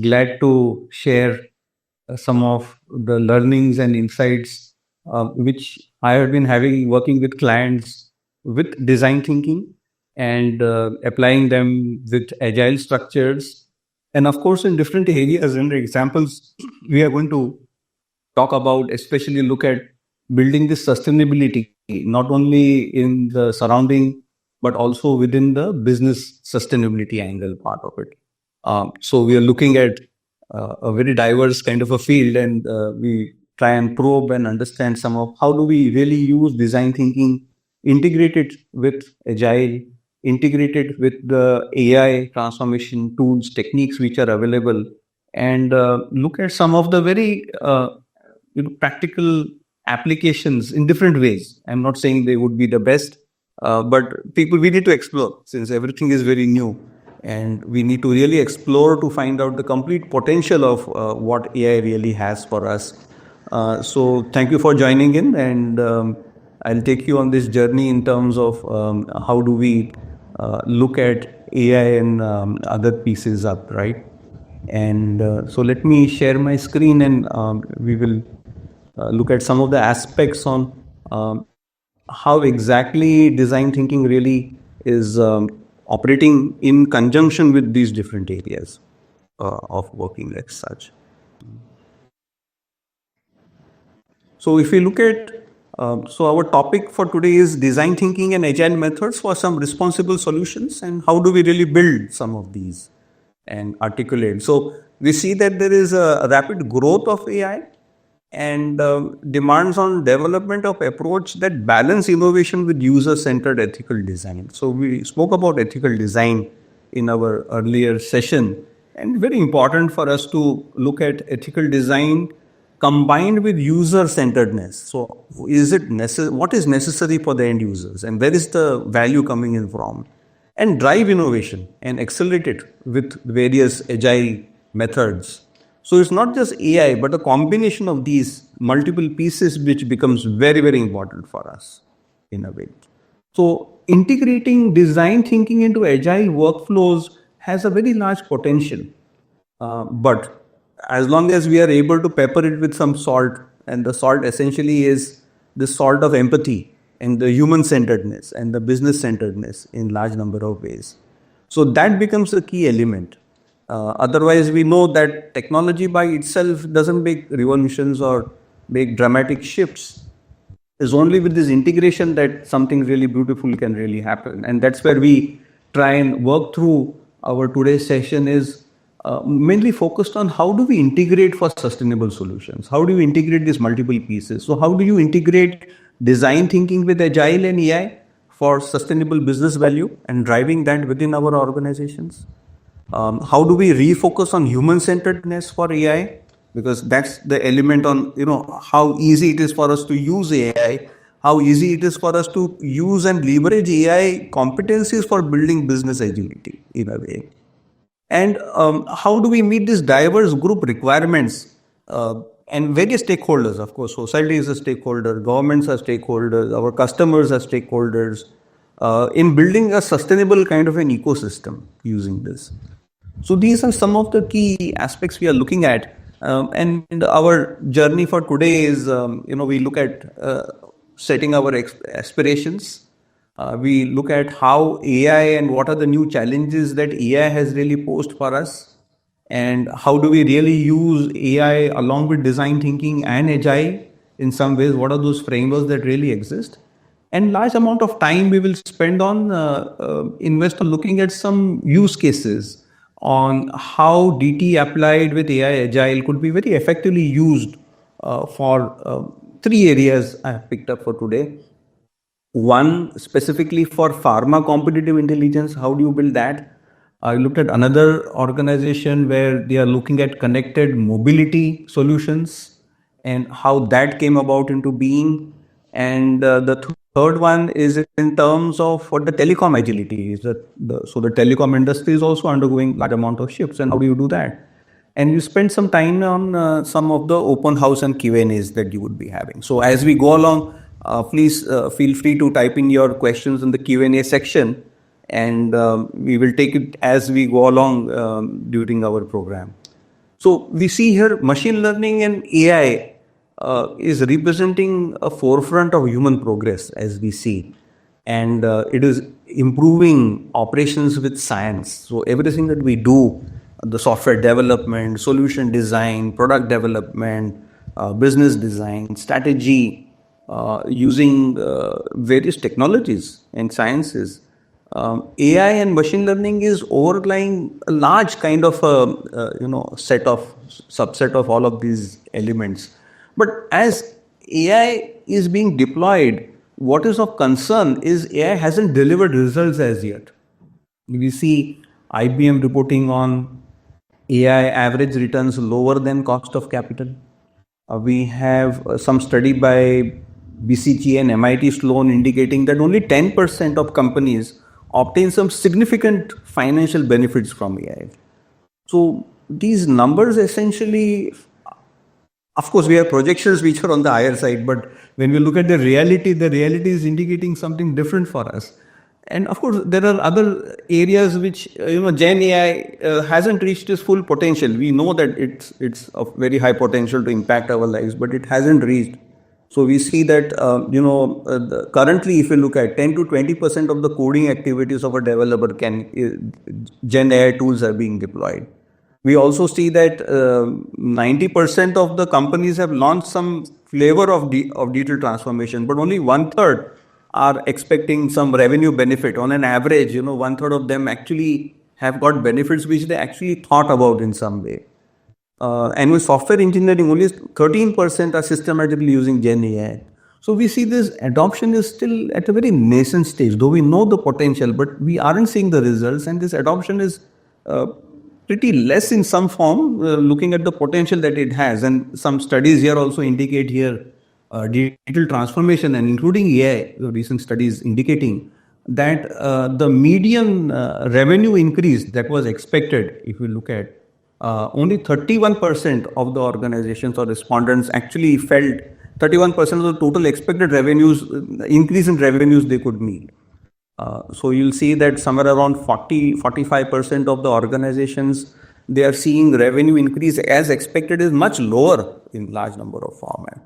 glad to share some of the learnings and insights which I have been having working with clients with design thinking and applying them with agile structures. And of course, in different areas and examples, we are going to talk about, especially look at building this sustainability, not only in the surrounding, but also within the business sustainability angle part of it. So we are looking at a very diverse kind of a field, and we try and probe and understand some of how do we really use design thinking, integrate it with agile, integrate it with the AI transformation tools, techniques which are available, and look at some of the very practical applications in different ways. I'm not saying they would be the best, but people, we need to explore since everything is very new, and we need to really explore to find out the complete potential of what AI really has for us. So thank you for joining in, and I'll take you on this journey in terms of how do we look at AI and other pieces up, right? And so let me share my screen, and we will look at some of the aspects on how exactly design thinking really is operating in conjunction with these different areas of working as such. So if we look at, so our topic for today is design thinking and agile methods for some responsible solutions, and how do we really build some of these and articulate. So we see that there is a rapid growth of AI and demands on development of approach that balance innovation with user-centered ethical design. So we spoke about ethical design in our earlier session, and very important for us to look at ethical design combined with user-centeredness. So what is necessary for the end users, and where is the value coming in from? And drive innovation and accelerate it with various agile methods. So it's not just AI, but a combination of these multiple pieces which becomes very, very important for us in a way. So integrating design thinking into agile workflows has a very large potential. But as long as we are able to pepper it with some salt, and the salt essentially is the salt of empathy and the human-centeredness and the business-centeredness in large number of ways. So that becomes a key element. Otherwise, we know that technology by itself doesn't make revolutions or make dramatic shifts. It's only with this integration that something really beautiful can really happen. And that's where we try and work through our today's session is mainly focused on how do we integrate for sustainable solutions? How do you integrate these multiple pieces? So how do you integrate design thinking with agile and AI for sustainable business value and driving that within our organizations? How do we refocus on human-centeredness for AI? Because that's the element on, how easy it is for us to use AI, how easy it is for us to use and leverage AI competencies for building business agility in a way. And how do we meet these diverse group requirements and various stakeholders? Of course, society is a stakeholder, governments are stakeholders, our customers are stakeholders in building a sustainable kind of an ecosystem using this. So these are some of the key aspects we are looking at. And our journey for today is, we look at setting our aspirations. We look at how AI and what are the new challenges that AI has really posed for us, and how do we really use AI along with design thinking and agile in some ways. What are those frameworks that really exist? And large amount of time we will spend on invest on looking at some use cases on how DT applied with AI agile could be very effectively used for three areas I have picked up for today. One specifically for pharma competitive intelligence. How do you build that? I looked at another organization where they are looking at connected mobility solutions and how that came about into being. And the third one is in terms of what the telecom agility is. So the telecom industry is also undergoing large amount of shifts, and how do you do that? And you spend some time on some of the open house and Q&As that you would be having. So as we go along, please feel free to type in your questions in the Q&A section, and we will take it as we go along during our program. So we see here machine learning and AI is representing a forefront of human progress as we see. And it is improving operations with science. So everything that we do, the software development, solution design, product development, business design, strategy, using various technologies and sciences, AI and machine learning is overlying a large kind of set of subset of all of these elements. But as AI is being deployed, what is of concern is AI hasn't delivered results as yet. We see IBM reporting on AI average returns lower than cost of capital. We have some study by BCG and MIT Sloan indicating that only 10% of companies obtain some significant financial benefits from AI. So these numbers essentially, of course, we have projections which are on the higher side, but when we look at the reality is indicating something different for us. And of course, there are other areas which Gen AI hasn't reached its full potential. We know that it's of very high potential to impact our lives, but it hasn't reached. So we see that currently, if you look at 10 to 20% of the coding activities of a developer Gen AI tools are being deployed. We also see that 90% of the companies have launched some flavor of digital transformation, but only one third are expecting some revenue benefit. On an average, one third of them actually have got benefits which they actually thought about in some way. And with software engineering, only 13% are systematically using Gen AI. So we see this adoption is still at a very nascent stage, though we know the potential, but we aren't seeing the results, and this adoption is pretty less in some form, looking at the potential that it has. And some studies here also indicate here digital transformation, and including AI, recent studies indicating that the median revenue increase that was expected, if we look at only 31% of the organizations or respondents actually felt 31% of the total expected revenues, increase in revenues they could meet. So you'll see that somewhere around 45% of the organizations, they are seeing revenue increase as expected is much lower in large number of formats.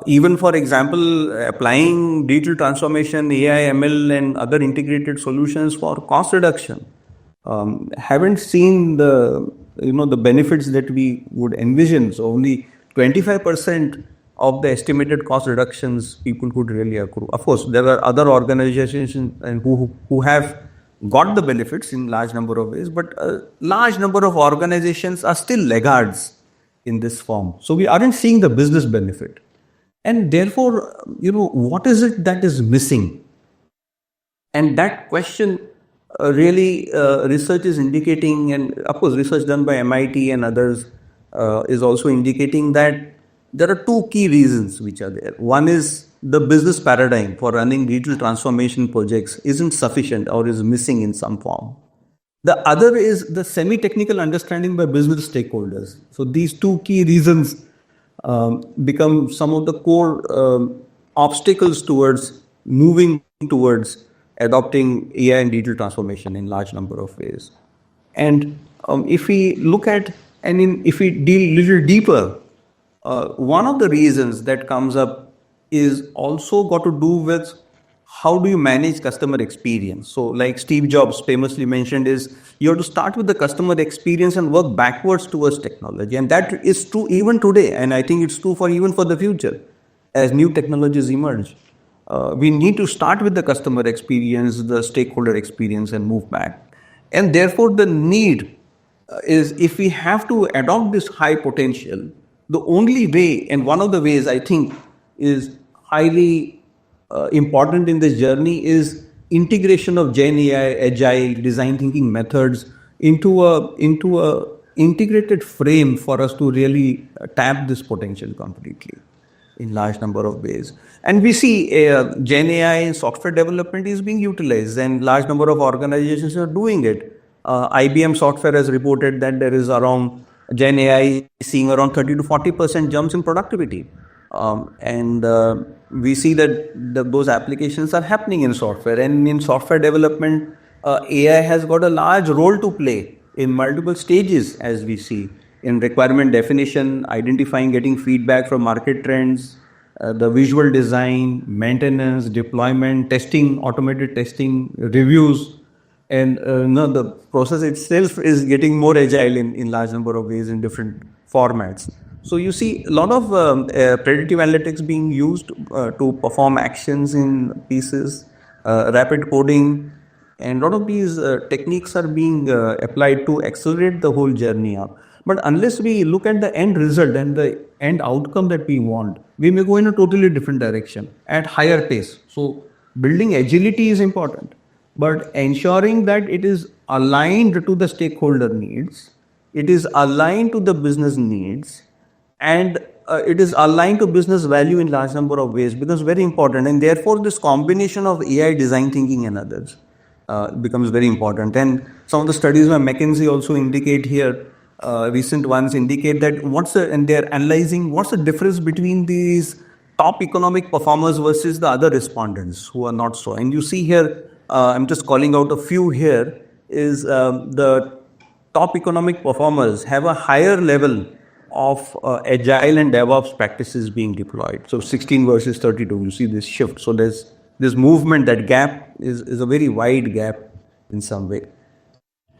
Even for example, applying digital transformation, AI, ML and other integrated solutions for cost reduction, haven't seen the benefits that we would envision. So only 25% of the estimated cost reductions people could really accrue. Of course, there are other organizations and who have got the benefits in large number of ways, but a large number of organizations are still laggards in this form. So we aren't seeing the business benefit. And therefore, what is it that is missing? And that question really research is indicating, and of course research done by MIT and others is also indicating that there are two key reasons which are there. One is the business paradigm for running digital transformation projects isn't sufficient or is missing in some form. The other is the semi-technical understanding by business stakeholders. So these two key reasons become some of the core obstacles towards moving towards adopting AI and digital transformation in large number of ways. And if we look at, if we deal a little deeper, one of the reasons that comes up is also got to do with how do you manage customer experience. So like Steve Jobs famously mentioned is you have to start with the customer experience and work backwards towards technology. And that is true even today. And I think it's true even for the future as new technologies emerge. We need to start with the customer experience, the stakeholder experience and move back. And therefore the need is, if we have to adopt this high potential, the only way, and one of the ways I think is highly important in this journey, is integration of Gen AI, Agile, design thinking methods into a integrated frame for us to really tap this potential completely in large number of ways. And we see Gen AI in software development is being utilized, and large number of organizations are doing it. IBM Software has reported that there is around Gen AI seeing around 30 to 40% jumps in productivity. We see that those applications are happening in software, and in software development, AI has got a large role to play in multiple stages, as we see, in requirement definition, identifying, getting feedback from market trends, the visual design, maintenance, deployment, testing, automated testing, reviews, and no, the process itself is getting more agile in large number of ways in different formats. So you see a lot of predictive analytics being used to perform actions in pieces, rapid coding, and a lot of these techniques are being applied to accelerate the whole journey up. But unless we look at the end result and the end outcome that we want, we may go in a totally different direction at higher pace. So building agility is important, but ensuring that it is aligned to the stakeholder needs, it is aligned to the business needs, and it is aligned to business value in large number of ways becomes very important. And therefore this combination of AI, design thinking, and others becomes very important. And some of the studies by McKinsey also indicate here, recent ones indicate that and they're analyzing what's the difference between these top economic performers versus the other respondents who are not so. And you see here, I'm just calling out a few here, is the top economic performers have a higher level of agile and DevOps practices being deployed. So 16 versus 32, you see this shift. So there's this movement, that gap is a very wide gap in some way.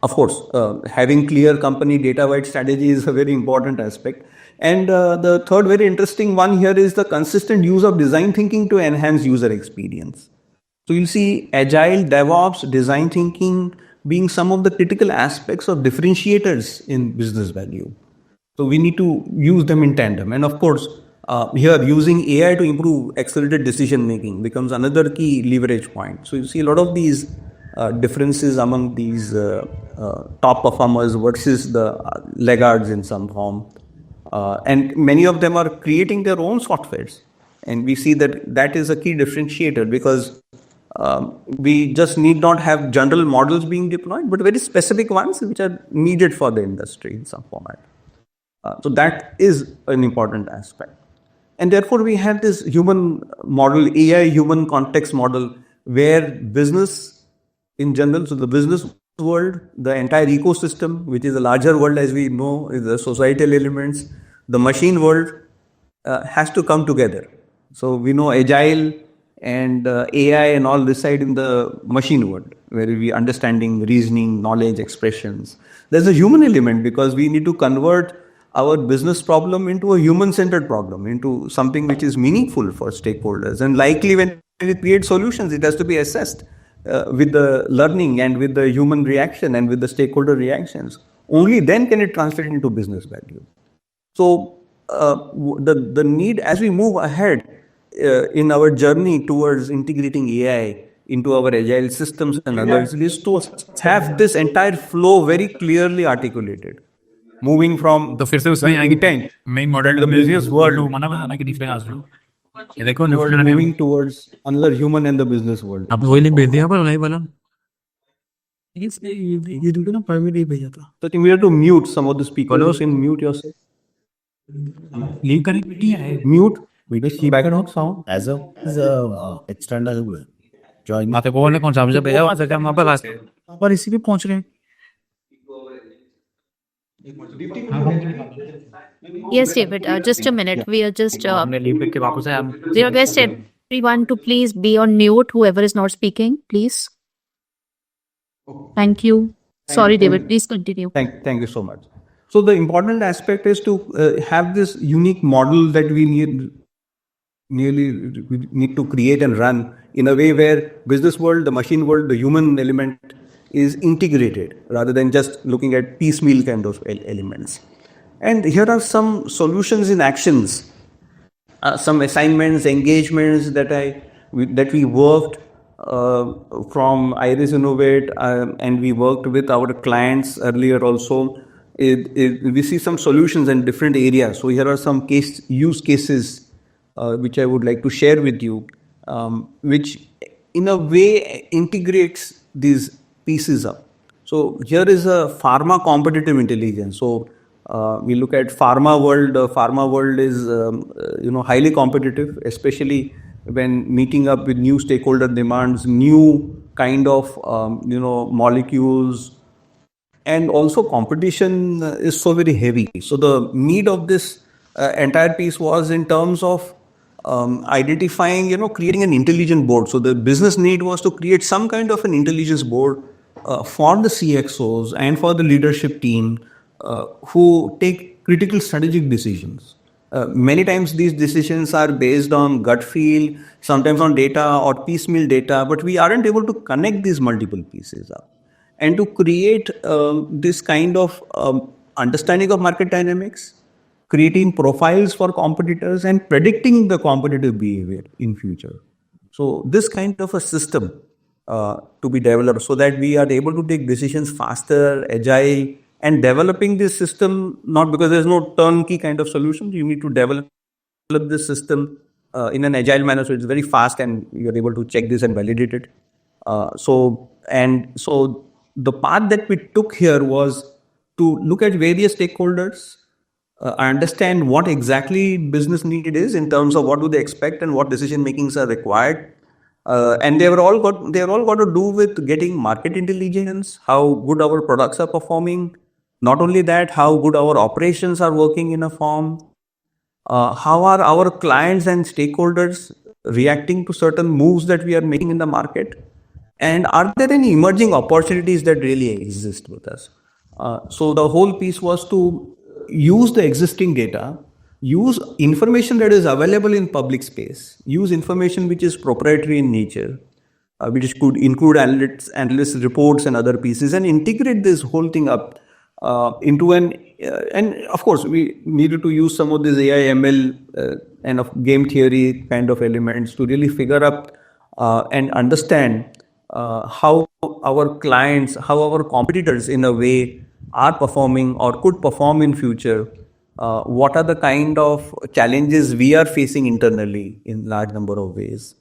Of course, having clear company data-wide strategy is a very important aspect. And the third very interesting one here is the consistent use of design thinking to enhance user experience. So you'll see agile, DevOps, design thinking being some of the critical aspects of differentiators in business value. So we need to use them in tandem. And of course, here using AI to improve accelerated decision making becomes another key leverage point. So you see a lot of these differences among these top performers versus the laggards in some form. And many of them are creating their own softwares. And we see that that is a key differentiator, because we just need not have general models being deployed, but very specific ones which are needed for the industry in some format. So that is an important aspect. And therefore we have this human model, AI human context model, where business in general, so the business world, the entire ecosystem, which is a larger world as we know, is the societal elements, the machine world has to come together. So we know agile and AI and all reside in the machine world, where we understanding, reasoning, knowledge, expressions. There's a human element, because we need to convert our business problem into a human-centered problem, into something which is meaningful for stakeholders. And likely when we create solutions, it has to be assessed with the learning and with the human reaction and with the stakeholder reactions. Only then can it translate into business value. So the need as we move ahead in our journey towards integrating AI into our agile systems and others is to have this entire flow very clearly articulated. Moving from तो फिर से उसमें आएगी tent main model the business world, मना बना के display आ रहा ये देखो moving towards another human and the business world. अब वही लिंक भेज दिया पर नहीं बोला ये तुमको ना परमिट ही भेजा था So I think we have to mute some of the speakers. You can mute yourself. Link connectivity है Mute. We will see background sound as a external join. माते को बोलने कौन सा मुझे भेजा वहाँ से क्या वहाँ पर लास्ट पर इसी पे पहुँच रहे हैं Yes, David. Just a minute. We are just हमने लीव पे के वापस आए हम request everyone to please be on mute. Whoever is not speaking, please. Thank you. Sorry, David. Please continue. Thank you so much. So the important aspect is to have this unique model that we need to create and run in a way where business world, the machine world, the human element is integrated rather than just looking at piecemeal kind of elements. And here are some solutions in actions, some assignments, engagements that we worked from Iris Innovate, and we worked with our clients earlier also. We see some solutions in different areas. So here are some use cases which I would like to share with you, which in a way integrates these pieces up. So here is a pharma competitive intelligence. So we look at pharma world. Pharma world is highly competitive, especially when meeting up with new stakeholder demands, new kind of molecules, and also competition is so very heavy. So the need of this entire piece was in terms of identifying, creating an intelligent board. So the business need was to create some kind of an intelligence board for the CXOs and for the leadership team who take critical strategic decisions. Many times these decisions are based on gut feel, sometimes on data or piecemeal data, but we aren't able to connect these multiple pieces up and to create this kind of understanding of market dynamics, creating profiles for competitors and predicting the competitive behavior in future. So this kind of a system to be developed so that we are able to take decisions faster, agile, and developing this system, not because there's no turnkey kind of solution, you need to develop this system in an agile manner so it's very fast and you're able to check this and validate it. So the path that we took here was to look at various stakeholders, understand what exactly business need is in terms of what do they expect and what decision makings are required. And they're all got to do with getting market intelligence, how good our products are performing. Not only that, how good our operations are working in a form. How are our clients and stakeholders reacting to certain moves that we are making in the market? And are there any emerging opportunities that really exist with us? So the whole piece was to use the existing data, use information that is available in public space, use information which is proprietary in nature, which could include analyst reports and other pieces, and integrate this whole thing up into and of course we needed to use some of this AI ML and of game theory kind of elements to really figure out and understand how our clients, how our competitors in a way are performing or could perform in future. What are the kind of challenges we are facing internally in large number of ways.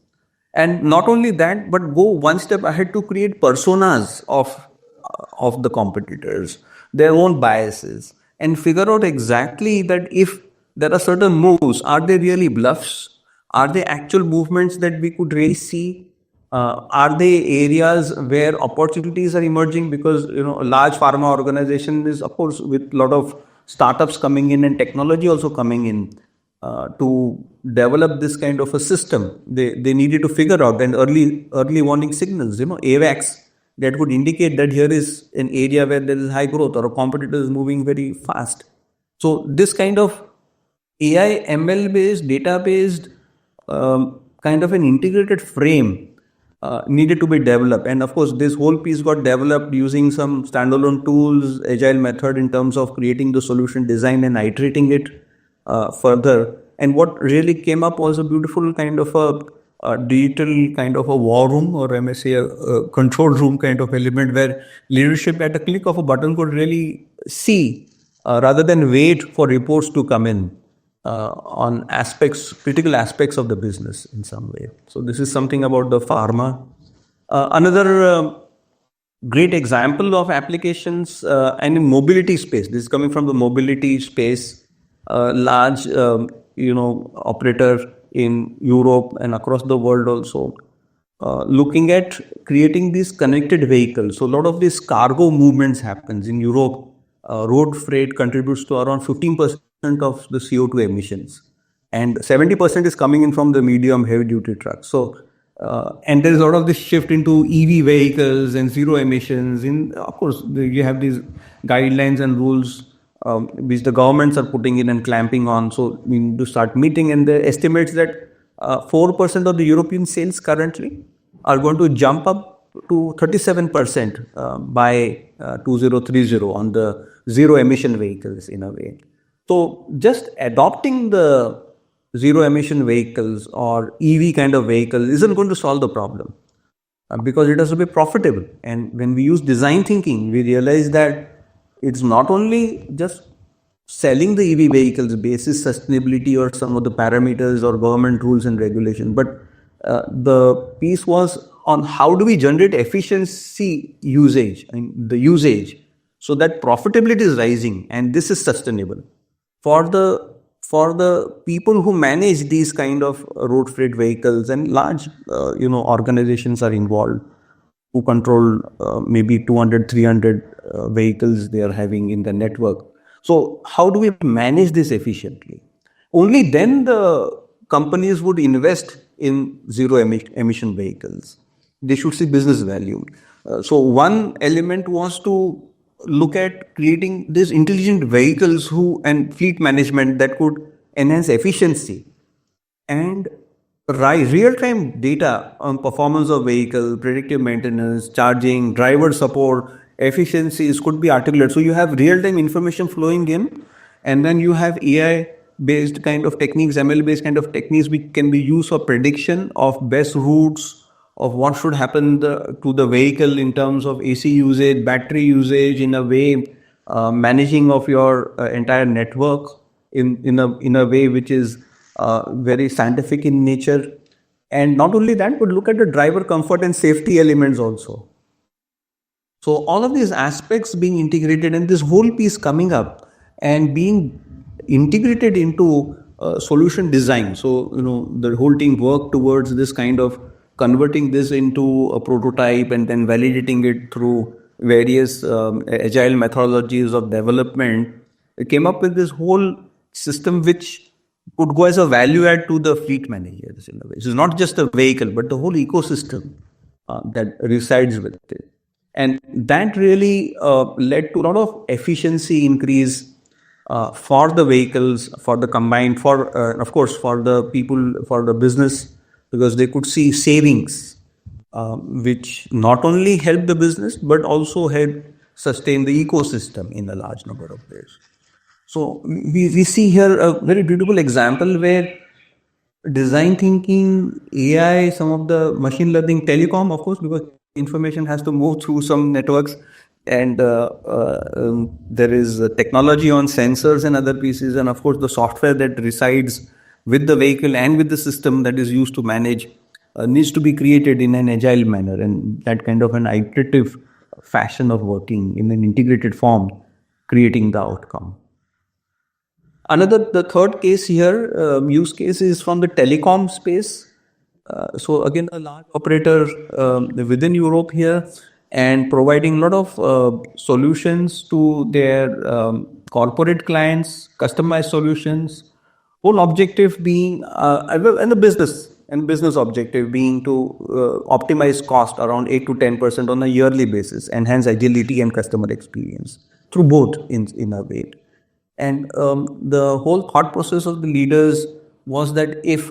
And not only that, but go one step ahead to create personas of the competitors, their own biases, and figure out exactly that if there are certain moves, are they really bluffs? Are they actual movements that we could really see? Are they areas where opportunities are emerging? Because a large pharma organization is, of course, with a lot of startups coming in and technology also coming in to develop this kind of a system. They needed to figure out and early warning signals, AVAX, that would indicate that here is an area where there is high growth or a competitor is moving very fast. So this kind of AI ML based, data based kind of an integrated frame needed to be developed. And of course, this whole piece got developed using some standalone tools, agile method in terms of creating the solution design and iterating it further. And what really came up was a beautiful kind of a digital kind of a war room, or I may say a control room kind of element where leadership at a click of a button could really see rather than wait for reports to come in on critical aspects of the business in some way. So this is something about the pharma. Another great example of applications and in mobility space. This is coming from the mobility space. Large, operator in Europe and across the world also, looking at creating these connected vehicles. So a lot of these cargo movements happens in Europe. Road freight contributes to around 15% of the CO2 emissions, and 70% is coming in from the medium heavy duty trucks. So, and there is a lot of this shift into EV vehicles and zero emissions. Of course, you have these guidelines and rules which the governments are putting in and clamping on. So we need to start meeting, and the estimates that 4% of the European sales currently are going to jump up to 37% by 2030 on the zero emission vehicles in a way. So just adopting the zero emission vehicles or EV kind of vehicle isn't going to solve the problem because it has to be profitable. And when we use design thinking, we realize that it's not only just selling the EV vehicles basis sustainability or some of the parameters or government rules and regulations, but the piece was on how do we generate efficiency usage and the usage so that profitability is rising and this is sustainable. For the people who manage these kind of road freight vehicles and large organizations are involved, who control maybe 200, 300 vehicles they are having in the network. So how do we manage this efficiently? Only then the companies would invest in zero emission vehicles. They should see business value. So one element was to look at creating these intelligent vehicles and fleet management that could enhance efficiency and real-time data on performance of vehicle, predictive maintenance, charging, driver support, efficiencies could be articulated. So you have real-time information flowing in, and then you have AI-based kind of techniques, ML-based kind of techniques which can be used for prediction of best routes of what should happen to the vehicle in terms of AC usage, battery usage, in a way, managing of your entire network in a way which is very scientific in nature. And not only that, but look at the driver comfort and safety elements also. So all of these aspects being integrated and this whole piece coming up and being integrated into solution design. So, the whole team worked towards this kind of converting this into a prototype and then validating it through various agile methodologies of development. It came up with this whole system which could go as a value add to the fleet managers in a way. It's not just a vehicle, but the whole ecosystem that resides with it. And that really led to a lot of efficiency increase for the vehicles, for the combined, of course, for the people, for the business, because they could see savings, which not only help the business, but also help sustain the ecosystem in a large number of ways. So we see here a very beautiful example where design thinking, AI, some of the machine learning, telecom, of course, because information has to move through some networks, and there is technology on sensors and other pieces, and of course the software that resides with the vehicle and with the system that is used to manage needs to be created in an agile manner, and that kind of an iterative fashion of working in an integrated form, creating the outcome. The third case here, use case is from the telecom space. So again, a large operator within Europe here, and providing a lot of solutions to their corporate clients, customized solutions. Whole objective being, and the business objective being to optimize cost around 8 to 10% on a yearly basis, enhance agility and customer experience through both in a way. And the whole thought process of the leaders was that if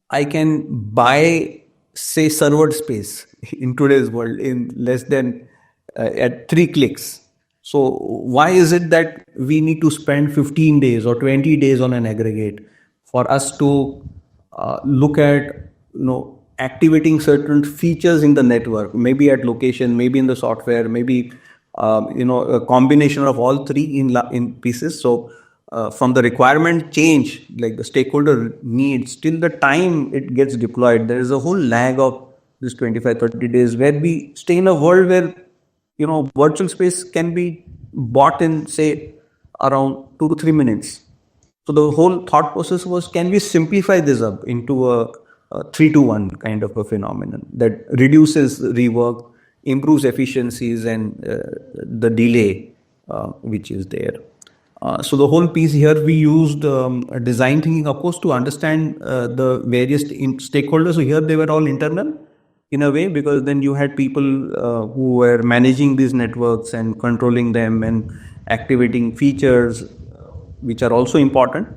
I can buy, say, server space in today's world in less than at 3 clicks. So why is it that we need to spend 15 days or 20 days on an aggregate for us to look at, activating certain features in the network, maybe at location, maybe in the software, maybe a combination of all three in pieces. So from the requirement change, like the stakeholder needs, till the time it gets deployed, there is a whole lag of this 25-30 days where we stay in a world where virtual space can be bought in, say, around 2 to 3 minutes. So the whole thought process was, can we simplify this up into a 3-to-1 kind of a phenomenon that reduces rework, improves efficiencies and the delay which is there. So the whole piece here, we used design thinking, of course, to understand the various stakeholders. So here they were all internal in a way, because then you had people who were managing these networks and controlling them and activating features, which are also important.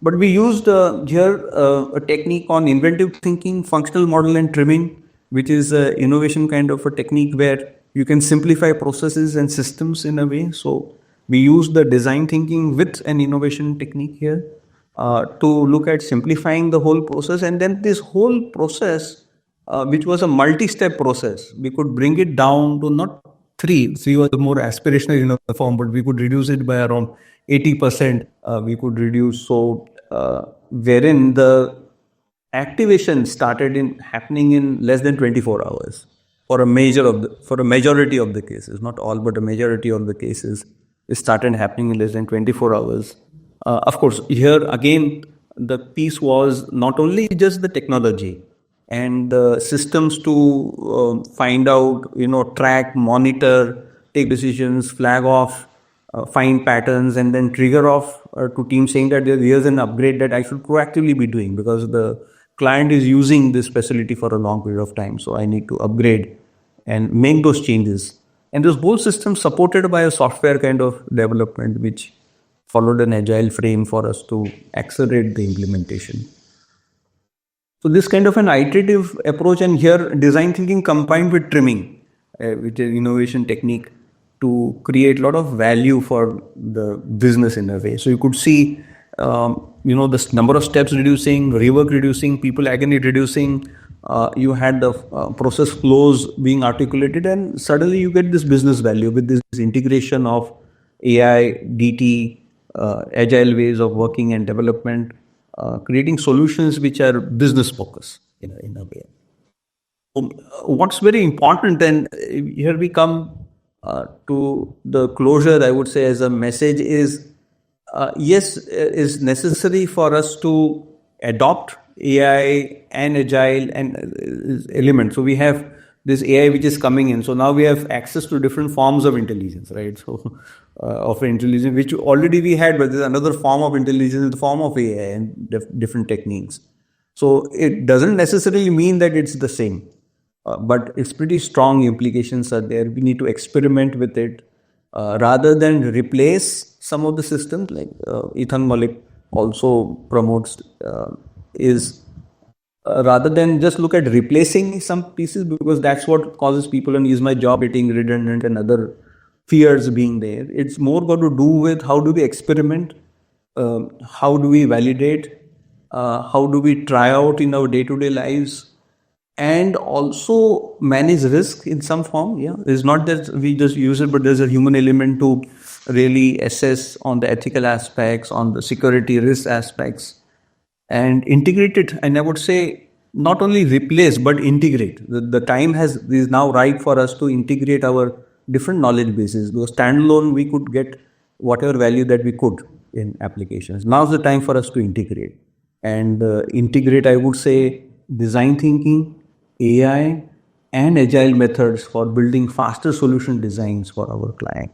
But we used here a technique on inventive thinking, functional model and trimming, which is an innovation kind of a technique where you can simplify processes and systems in a way. So we use the design thinking with an innovation technique here to look at simplifying the whole process. And then this whole process, which was a multi-step process, we could bring it down to not three was the more aspirational in the form, but we could reduce it by around 80%. We could reduce, so wherein the activation started happening in less than 24 hours for a majority of the cases, not all, but a majority of the cases. It started happening in less than 24 hours. Of course, here again, the piece was not only just the technology, and the systems to find out, track, monitor, take decisions, flag off, find patterns, and then trigger off to team saying that here's an upgrade that I should proactively be doing because the client is using this facility for a long period of time. So I need to upgrade and make those changes. And this whole system supported by a software kind of development, which followed an agile frame for us to accelerate the implementation. So this kind of an iterative approach, and here design thinking combined with trimming, which is innovation technique to create a lot of value for the business in a way. So you could see, this number of steps reducing, rework reducing, people agony reducing. You had the process flows being articulated, and suddenly you get this business value with this integration of AI, DT, agile ways of working and development, creating solutions which are business focused in a way. What's very important, and here we come to the closure, I would say, as a message is, yes, is necessary for us to adopt AI and agile and elements. So we have this AI which is coming in. So now we have access to different forms of intelligence, right? So of intelligence, which already we had, but there's another form of intelligence in the form of AI and different techniques. So it doesn't necessarily mean that it's the same, but it's pretty strong implications are there. We need to experiment with it rather than replace some of the systems, like Ethan Malik also promotes, is rather than just look at replacing some pieces, because that's what causes people, and is my job getting redundant and other fears being there. It's more got to do with how do we experiment, how do we validate, how do we try out in our day-to-day lives, and also manage risk in some form. Yeah, it's not that we just use it, but there's a human element to really assess on the ethical aspects, on the security risk aspects, and integrate it. And I would say not only replace but integrate. The time is now right for us to integrate our different knowledge bases. Because standalone we could get whatever value that we could in applications. Now's the time for us to integrate. And integrate, I would say, design thinking, AI, and agile methods for building faster solution designs for our client.